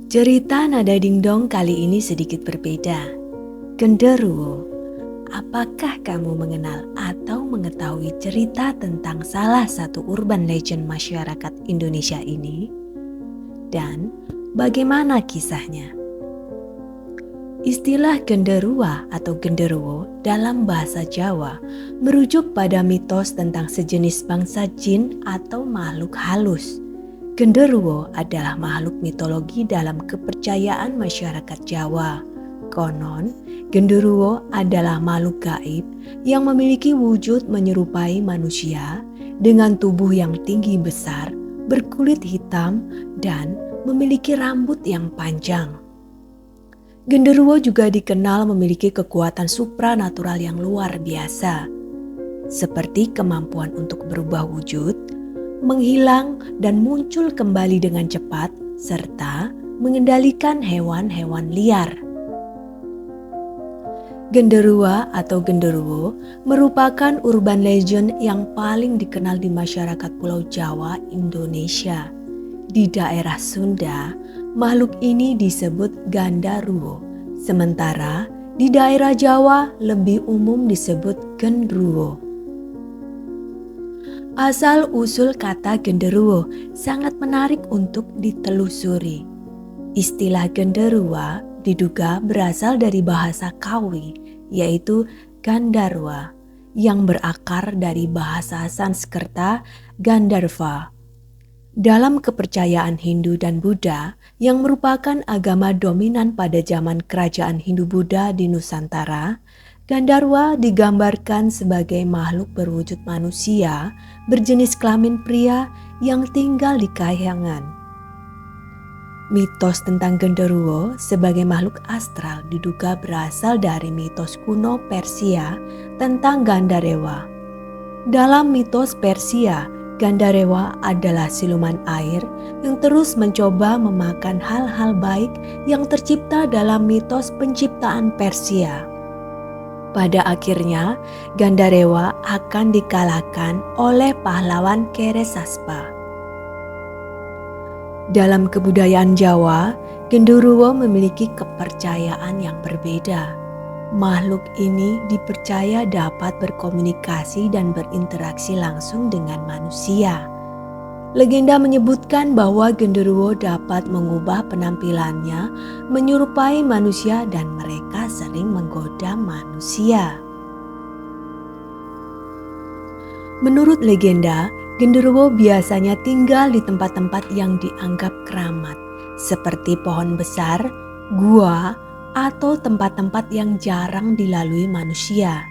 Cerita Nada Dingdong kali ini sedikit berbeda. Genderuwo, apakah kamu mengenal atau mengetahui cerita tentang salah satu urban legend masyarakat Indonesia ini? Dan bagaimana kisahnya? Istilah genderuwa atau genderuwo dalam bahasa Jawa merujuk pada mitos tentang sejenis bangsa jin atau makhluk halus. Genderuwo adalah makhluk mitologi dalam kepercayaan masyarakat Jawa. Konon, genderuwo adalah makhluk gaib yang memiliki wujud menyerupai manusia dengan tubuh yang tinggi besar, berkulit hitam, dan memiliki rambut yang panjang. Genderuwo juga dikenal memiliki kekuatan supranatural yang luar biasa, seperti kemampuan untuk berubah wujud, menghilang dan muncul kembali dengan cepat, serta mengendalikan hewan-hewan liar. Genderuwa atau genderuwo merupakan urban legend yang paling dikenal di masyarakat Pulau Jawa, Indonesia. Di daerah Sunda, makhluk ini disebut gandaruwo, sementara di daerah Jawa lebih umum disebut gendruwo. Asal-usul kata genderuwo sangat menarik untuk ditelusuri. Istilah genderuwa diduga berasal dari bahasa Kawi, yaitu Gandarwa, yang berakar dari bahasa Sanskerta Gandharva. Dalam kepercayaan Hindu dan Buddha yang merupakan agama dominan pada zaman kerajaan Hindu-Buddha di Nusantara, Gandarwa digambarkan sebagai makhluk berwujud manusia berjenis kelamin pria yang tinggal di kahyangan. Mitos tentang genderuwo sebagai makhluk astral diduga berasal dari mitos kuno Persia tentang Gandarewa. Dalam mitos Persia, Gandarewa adalah siluman air yang terus mencoba memakan hal-hal baik yang tercipta dalam mitos penciptaan Persia. Pada akhirnya, Gandarewa akan dikalahkan oleh pahlawan Keresaspa. Dalam kebudayaan Jawa, genderuwo memiliki kepercayaan yang berbeda. Makhluk ini dipercaya dapat berkomunikasi dan berinteraksi langsung dengan manusia. Legenda menyebutkan bahwa genderuwo dapat mengubah penampilannya menyerupai manusia dan mereka sering menggoda manusia. Menurut legenda, genderuwo biasanya tinggal di tempat-tempat yang dianggap keramat, seperti pohon besar, gua, atau tempat-tempat yang jarang dilalui manusia.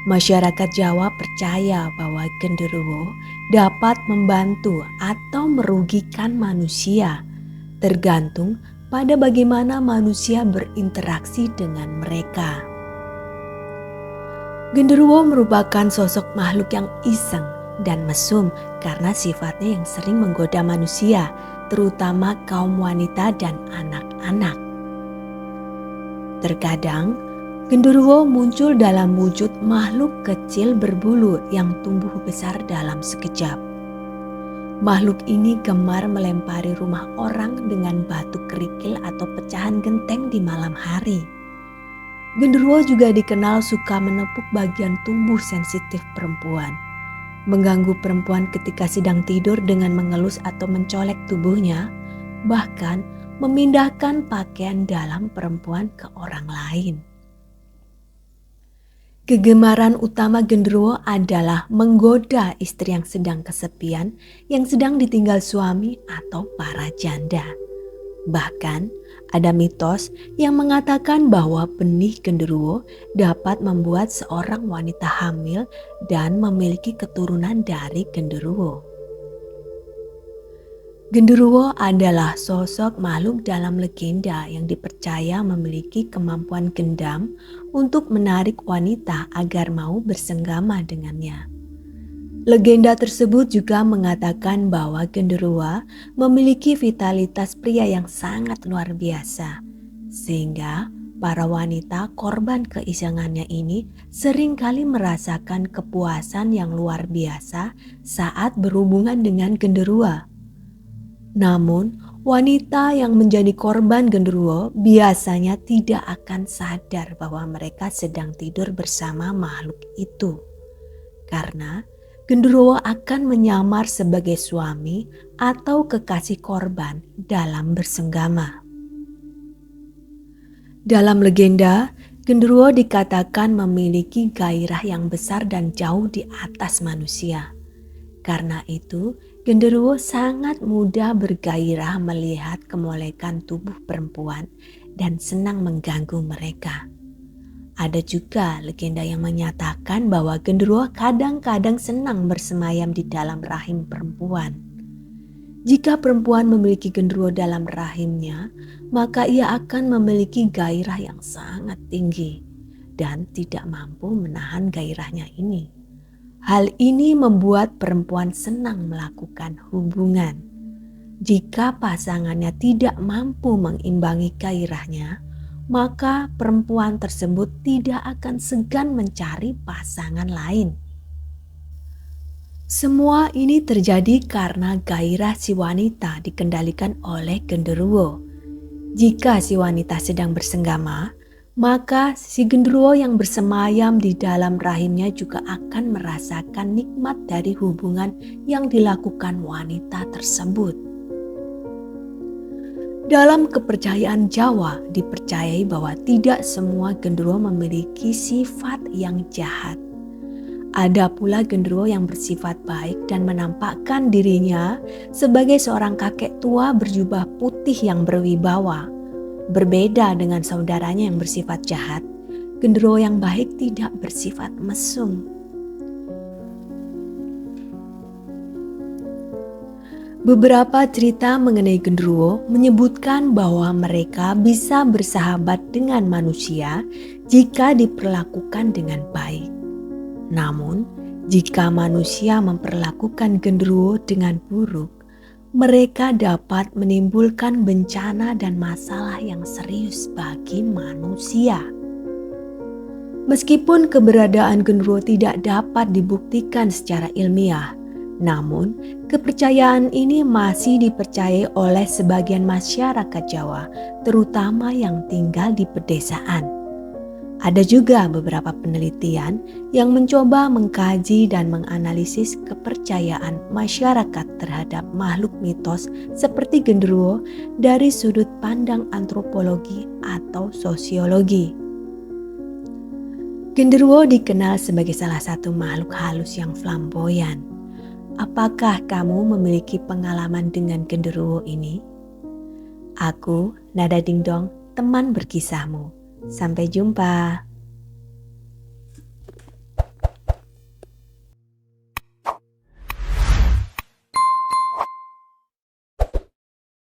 Masyarakat Jawa percaya bahwa genderuwo dapat membantu atau merugikan manusia, tergantung pada bagaimana manusia berinteraksi dengan mereka. Genderuwo merupakan sosok makhluk yang iseng dan mesum karena sifatnya yang sering menggoda manusia, terutama kaum wanita dan anak-anak. Terkadang, genderuwo muncul dalam wujud makhluk kecil berbulu yang tumbuh besar dalam sekejap. Makhluk ini gemar melempari rumah orang dengan batu kerikil atau pecahan genteng di malam hari. Genderuwo juga dikenal suka menepuk bagian tubuh sensitif perempuan, mengganggu perempuan ketika sedang tidur dengan mengelus atau mencolek tubuhnya, bahkan memindahkan pakaian dalam perempuan ke orang lain. Kegemaran utama genderuwo adalah menggoda istri yang sedang kesepian, yang sedang ditinggal suami atau para janda. Bahkan ada mitos yang mengatakan bahwa benih genderuwo dapat membuat seorang wanita hamil dan memiliki keturunan dari genderuwo. Genderuwo adalah sosok makhluk dalam legenda yang dipercaya memiliki kemampuan gendam untuk menarik wanita agar mau bersenggama dengannya. Legenda tersebut juga mengatakan bahwa genderuwo memiliki vitalitas pria yang sangat luar biasa, sehingga para wanita korban keisengannya ini seringkali merasakan kepuasan yang luar biasa saat berhubungan dengan genderuwo. Namun, wanita yang menjadi korban genderuwo biasanya tidak akan sadar bahwa mereka sedang tidur bersama makhluk itu. Karena genderuwo akan menyamar sebagai suami atau kekasih korban dalam bersenggama. Dalam legenda, genderuwo dikatakan memiliki gairah yang besar dan jauh di atas manusia. Karena itu, genderuwo sangat mudah bergairah melihat kemolekan tubuh perempuan dan senang mengganggu mereka. Ada juga legenda yang menyatakan bahwa genderuwo kadang-kadang senang bersemayam di dalam rahim perempuan. Jika perempuan memiliki genderuwo dalam rahimnya, maka ia akan memiliki gairah yang sangat tinggi dan tidak mampu menahan gairahnya ini. Hal ini membuat perempuan senang melakukan hubungan. Jika pasangannya tidak mampu mengimbangi gairahnya, maka perempuan tersebut tidak akan segan mencari pasangan lain. Semua ini terjadi karena gairah si wanita dikendalikan oleh genderuwo. Jika si wanita sedang bersenggama, maka si genderuwo yang bersemayam di dalam rahimnya juga akan merasakan nikmat dari hubungan yang dilakukan wanita tersebut. Dalam kepercayaan Jawa dipercayai bahwa tidak semua genderuwo memiliki sifat yang jahat. Ada pula genderuwo yang bersifat baik dan menampakkan dirinya sebagai seorang kakek tua berjubah putih yang berwibawa. Berbeda dengan saudaranya yang bersifat jahat, genderuwo yang baik tidak bersifat mesum. Beberapa cerita mengenai genderuwo menyebutkan bahwa mereka bisa bersahabat dengan manusia jika diperlakukan dengan baik. Namun, jika manusia memperlakukan genderuwo dengan buruk, mereka dapat menimbulkan bencana dan masalah yang serius bagi manusia. Meskipun keberadaan genderuwo tidak dapat dibuktikan secara ilmiah, namun kepercayaan ini masih dipercayai oleh sebagian masyarakat Jawa, terutama yang tinggal di pedesaan. Ada juga beberapa penelitian yang mencoba mengkaji dan menganalisis kepercayaan masyarakat terhadap makhluk mitos seperti genderuwo dari sudut pandang antropologi atau sosiologi. Genderuwo dikenal sebagai salah satu makhluk halus yang flamboyan. Apakah kamu memiliki pengalaman dengan genderuwo ini? Aku, Nada Dingdong, teman berkisahmu. Sampai jumpa.